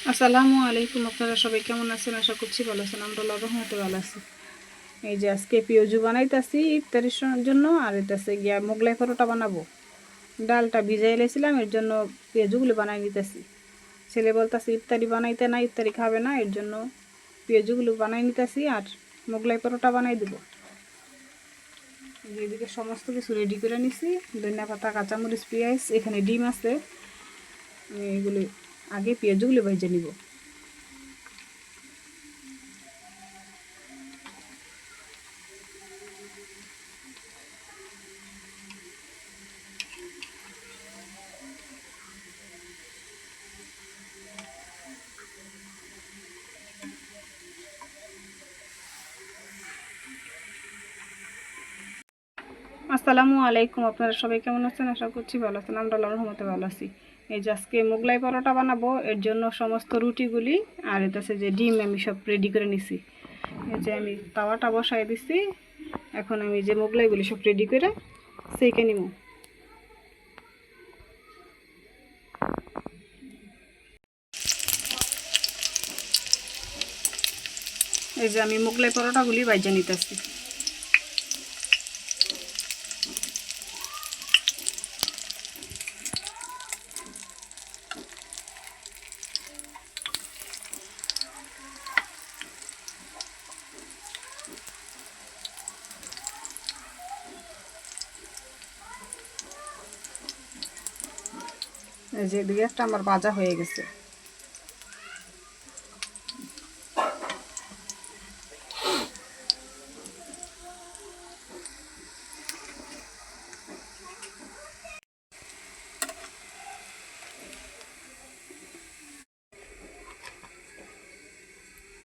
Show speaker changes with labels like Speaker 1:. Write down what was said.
Speaker 1: আসসালামু আলাইকুম। আপনারা সবাই কেমন আছেন? আশা করছি ভালো আছেন। আমরা আল্লাহর রহমতে ভালো আছি। এই যে আজকে পেঁয়াজু বানাইতেছি ইফতারের জন্য, আর এটাছে গিয়া মোগলাই পরোটা বানাবো। ডালটা ভিজাই লেছিলাম, এর জন্য পেঁয়াজুগুলো বানাই নিতেছি। ছেলে বলতেছে ইফতারি বানাইতে, না ইফতারি খাবে না, এর জন্য পেঁয়াজুগুলো বানাই নিতেছি আর মোগলাই পরোটা বানাই দেবো। এদিকে সমস্ত কিছু রেডি করে নিছি, ধনিয়া পাতা, কাঁচামরিচ, পেঁয়াজ, এখানে ডিম আছে। এগুলি আগে পেঁয়াজুগুলো ভেজে নিব। আসসালামু আলাইকুম। আপনারা সবাই কেমন আছেন? আশা করছি ভালো আছেন। আমরা আল্লাহর রহমতে ভালো আছি। এই যে আজকে মোগলাই পরোটা বানাবো, এর জন্য সমস্ত রুটিগুলি আর এটাছে যে ডিম আমি সব রেডি করে নিছি। এই যে আমি তাওয়াটা বসাই দিছি, এখন আমি যে মোগলাইগুলি সব রেডি করে সেঁকে নিব। এই যে আমি মোগলাই পরোটাগুলি ভাজা নিতেছি। এই যে এদিকে একটা আমার ভাজা হয়ে গেছে।